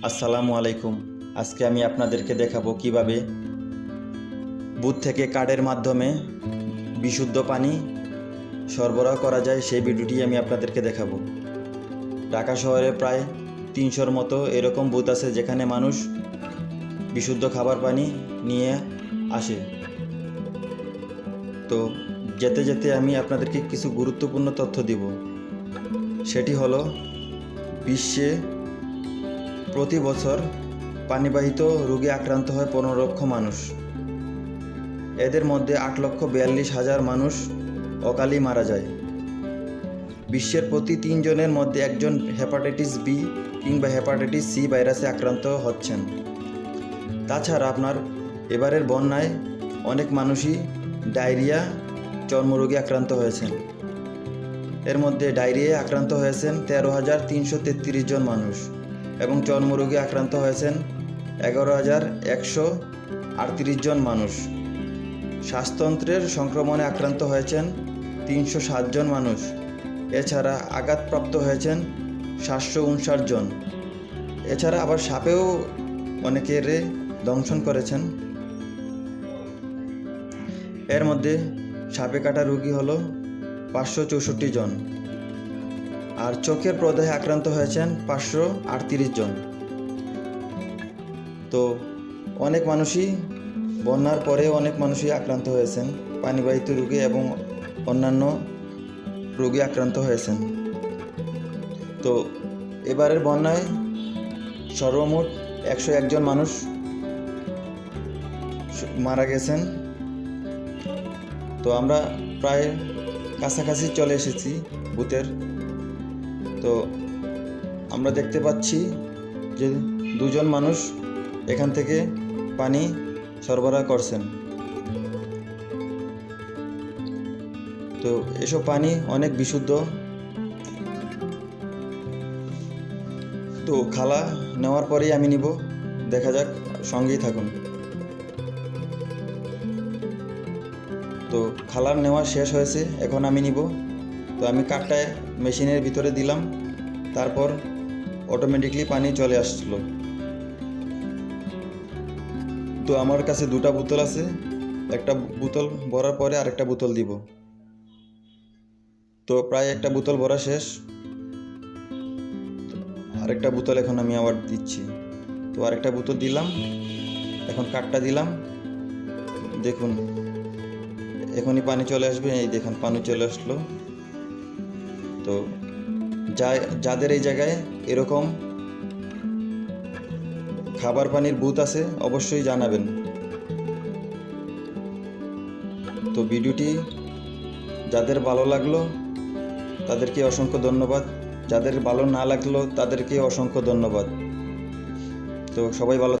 আসসালামু আলাইকুম। আজকে আমি আপনাদেরকে দেখাবো কিভাবে বুথ থেকে কার্ডের মাধ্যমে বিশুদ্ধ পানি সরবরাহ করা যায়। সেই ভিডিওটি আমি আপনাদেরকে দেখাবো। ঢাকা শহরে প্রায় 300-র মতো এরকম বুথ আছে যেখানে মানুষ বিশুদ্ধ খাবার পানি নিয়ে আসে। তো যেতে যেতে আমি আপনাদেরকে কিছু গুরুত্বপূর্ণ তথ্য দিব। সেটি হলো, বিশ্বে প্রতি বছর পানিবাহিত রোগে আক্রান্ত হয় 15 লক্ষ মানুষ। এদের মধ্যে 8,42,000 মানুষ অকালেই মারা যায়। বিশ্বের প্রতি 3 জনের মধ্যে একজন হেপাটাইটিস বি কিংবা হেপাটাইটিস সি ভাইরাসে আক্রান্ত হচ্ছেন। তাছাড়া আপনার এবারের বন্যায় অনেক মানুষই ডায়রিয়া চর্মরোগে আক্রান্ত হয়েছেন। এর মধ্যে ডায়রিয়ায় আক্রান্ত হয়েছেন 13,333 জন মানুষ এবং চর্মরোগে আক্রান্ত হয়েছেন 11,138 জন মানুষ। শ্বাসতন্ত্রের সংক্রমণে আক্রান্ত হয়েছেন 307 জন মানুষ। এছাড়া আঘাতপ্রাপ্ত হয়েছেন 759 জন। এছাড়া আবার সাপেও অনেকের দংশন করেছেন। এর মধ্যে সাপে কাটা রোগী হলো 564 জন, আর চোখের প্রদাহে আক্রান্ত হয়েছেন 538 জন। তো অনেক মানুষই বন্যার পরে অনেক মানুষই আক্রান্ত হয়েছেন পানিবাহিত রোগে এবং অন্যান্য রোগে আক্রান্ত হয়েছেন। তো এবারের বন্যায় সর্বমোট 101 জন মানুষ মারা গেছেন। তো আমরা প্রায় কাছাকাছি চলে এসেছি বুথের। তো আমরা দেখতে পাচ্ছি যে 2 জন মানুষ এখান থেকে পানি সরবরাহ করছেন। তো এসব পানি অনেক বিশুদ্ধ। তো খালা নেওয়ার পরেই আমি নিব, দেখা যাক, সঙ্গেই থাকুন। তো খালার নেওয়া শেষ হয়েছে, এখন আমি নিব। তো আমি কার্ডটায় মেশিনের ভিতরে দিলাম, তারপর অটোমেটিকলি পানি চলে আসলো। তো আমার কাছে 2টা বোতল আছে, একটা বোতল ভরার পরে আরেকটা বোতল দিব। তো প্রায় একটা বোতল ভরা শেষ, আরেকটা বোতল এখন আমি আবার দিচ্ছি। তো আরেকটা বোতল দিলাম, এখন কার্ডটা দিলাম। দেখুন এখনই পানি চলে আসবে, এই দেখুন পানি চলে আসলো। তো যাদের এই জায়গায় এরকম খাবার পানির বুথ আছে অবশ্যই জানাবেন। তো ভিডিওটি যাদের ভালো লাগলো তাদেরকে অসংখ্য ধন্যবাদ, যাদের ভালো না লাগলো তাদেরকে অসংখ্য ধন্যবাদ। তো সবাই ভালো